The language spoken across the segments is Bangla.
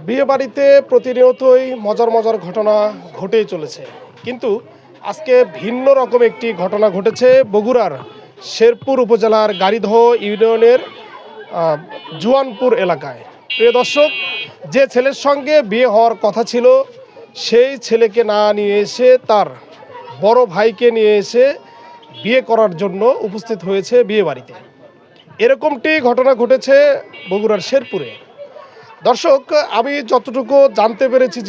বিয়ে বাড়িতে প্রতিনিয়তই মজার মজার ঘটনা ঘটেই চলেছে, কিন্তু আজকে ভিন্ন রকম একটি ঘটনা ঘটেছে বগুড়ার শেরপুর উপজেলার গাড়িদহ ইউনিয়নের জুয়ানপুর এলাকায়। প্রিয় দর্শক, যে ছেলের সঙ্গে বিয়ে হওয়ার কথা ছিল সেই ছেলেকে না নিয়ে এসে তার বড় ভাইকে নিয়ে এসে বিয়ে করার জন্য উপস্থিত হয়েছে বিয়ে বাড়িতে। এরকমটি ঘটনা ঘটেছে বগুড়ার শেরপুরে। দর্শক, আমি যতটুকু জানতে পেরেছি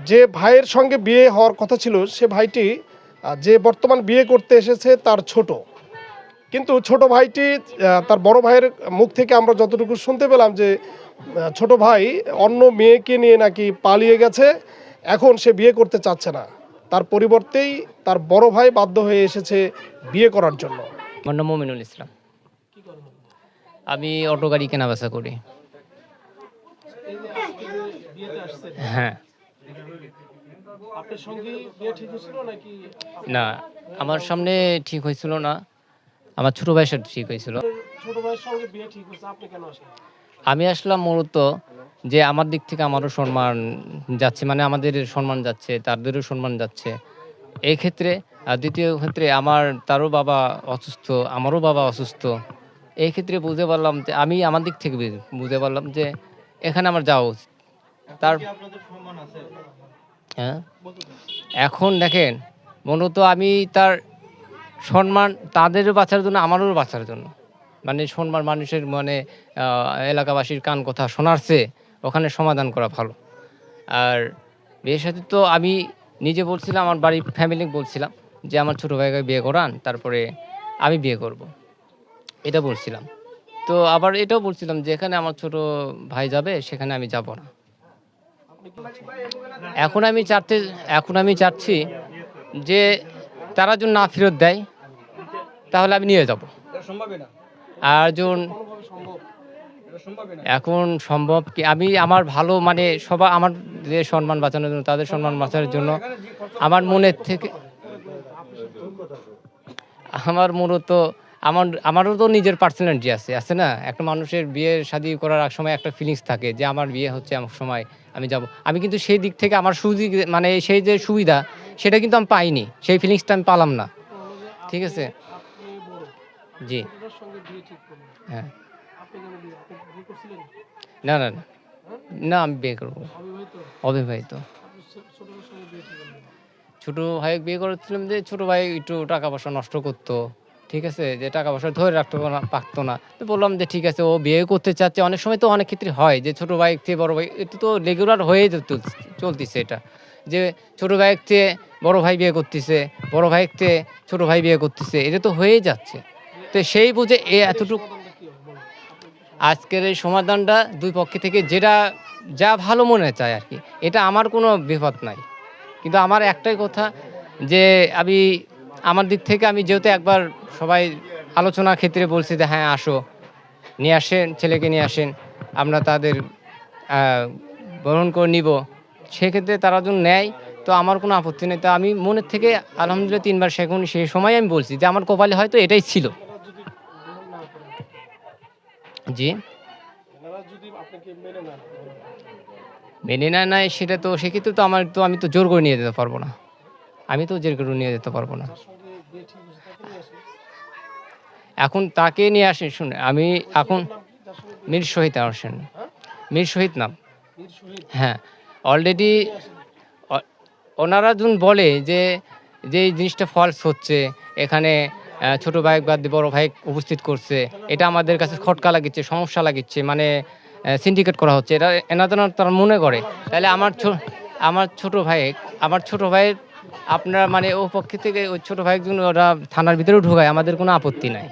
যে ভাইয়ের সঙ্গে বিয়ে হওয়ার কথা ছিল সে ভাইটি যে বর্তমান বিয়ে করতে এসেছে তার ছোট, কিন্তু ছোট ভাইটি তার বড় ভাইয়ের মুখ থেকে আমরা যতটুকু শুনতে পেলাম যে ছোট ভাই অন্য মেয়েকে নিয়ে নাকি পালিয়ে গেছে, এখন সে বিয়ে করতে চাচ্ছে না। তার পরিবর্তেই তার বড় ভাই বাধ্য হয়ে এসেছে বিয়ে করার জন্য। আমার নাম মমিনুল ইসলাম। আমি অটো গাড়ি কেনা বেচা করি। হ্যাঁ। না, আমার সামনে ঠিক হয়েছিল না, আমার ছোট ভাইয়ের সাথে ঠিক হয়েছিল। আমি আসলাম মূলত যে আমার দিক থেকে আমারও সম্মান যাচ্ছে, মানে আমাদের সম্মান যাচ্ছে, তাদেরও সম্মান যাচ্ছে এই ক্ষেত্রে। আর দ্বিতীয় ক্ষেত্রে তারও বাবা অসুস্থ, আমারও বাবা অসুস্থ। এই ক্ষেত্রে বুঝতে পারলাম যে আমার দিক থেকে বুঝতে পারলাম যে এখানে আমার যাওয়া উচিত। তার হ্যাঁ, এখন দেখেন, মূলত আমি তার সম্মান তাদেরও বাঁচার জন্য, আমারও বাঁচার জন্য, মানে সম্মান মানুষের মানে এলাকাবাসীর কান কথা শোনার চেয়ে ওখানে সমাধান করা ভালো। আর বিয়ের সাথে তো আমি নিজে বলছিলাম, আমার বাড়ির ফ্যামিলি বলছিলাম যে আমার ছোটো ভাইকে বিয়ে করান, তারপরে আমি বিয়ে করব, এটা বলছিলাম। তো আবার এটাও বলছিলাম যে এখানে আমার ছোট ভাই যাবে, সেখানে আমি যাব না। এখন আমি চাচ্ছি যে তারা যদি না ফেরত দেয় তাহলে আমি নিয়ে যাব। আর যখন এখন সম্ভব কি, আমি আমার ভালো মানে সবাই আমার যে সম্মান বাঁচানোর জন্য, তাদের সম্মান বাঁচানোর জন্য আমার মনের থেকে আমারও তো নিজের পার্সোনালিটি আছে না। একটা মানুষের বিয়ে শাদী করার এক সময় একটা ফিলিংস থাকে যে আমার বিয়ে হচ্ছে, এমন সময় আমি যাব। আমি কিন্তু সেই দিক থেকে আমার মানে সেই যে সুবিধা সেটা কিন্তু আমি পাইনি, সেই ফিলিংসটা আমি পেলাম না। ঠিক আছে, জি হ্যাঁ। না না না না, আমি বিয়ে করবো, অবিবাহিত। ছোট ভাই বিয়ে করেছিলাম যে ছোট ভাই একটু টাকা পয়সা নষ্ট করতো। ঠিক আছে, যে টাকা পয়সা ধরে রাখতে পারতো না। তো বললাম যে ঠিক আছে, ও বিয়ে করতে চাচ্ছে। অনেক সময় তো অনেক ক্ষেত্রে হয় যে ছোট ভাই থেকে বড় ভাই, এটা তো রেগুলার হয়ে চলতেছে এটা, যে ছোট ভাই থেকে বড় ভাই বিয়ে করতেছে, বড় ভাই থেকে ছোট ভাই বিয়ে করতেছে, এটা তো হয়েই যাচ্ছে। তো সেই বুঝে এতটুকু আজকের এই সমাধানটা দুই পক্ষ থেকে যা ভালো মনে চায় আর কি, এটা আমার কোনো বিপদ নাই। কিন্তু আমার একটাই কথা যে আমার দিক থেকে আমি যেহেতু একবার সবাই আলোচনার ক্ষেত্রে বলছি যে হ্যাঁ আসো, নিয়ে আসেন, ছেলেকে নিয়ে আসেন, আমরা তাদের গ্রহণ করে নিব, সেক্ষেত্রে তারা যখন নেয় তো আমার কোনো আপত্তি নেই। তা আমি মনের থেকে আলহামদুলিল্লাহ 3 বার সেই সময় আমি বলছি যে আমার কপালে হয়তো এটাই ছিল। জি, মেনে নেয় সেটা তো সেক্ষেত্রে তো আমি তো জোর করে নিয়ে যেতে পারবো না। আমি তো জোর করে নিয়ে যেতে পারবো না। এখন তাকে নিয়ে আসেন, শুনে আমি এখন মীর শহীদ আসেন, মীর শহীদ নাম। হ্যাঁ, অলরেডি ওনারা যখন বলে যে এই জিনিসটা ফলস হচ্ছে, এখানে ছোট ভাই বাদ দিয়ে বড় ভাই উপস্থিত করছে, এটা আমাদের কাছে খটকা লাগিচ্ছে, সমস্যা লাগিচ্ছে, মানে সিন্ডিকেট করা হচ্ছে, এটা তারা মনে করে। তাহলে আমার ছোট ভাইয়ের আপনারা মানে ও পক্ষে থেকে ওই ছোট ভাই ওরা থানার ভিতরেও ঢোকায়, আমাদের কোনো আপত্তি নাই।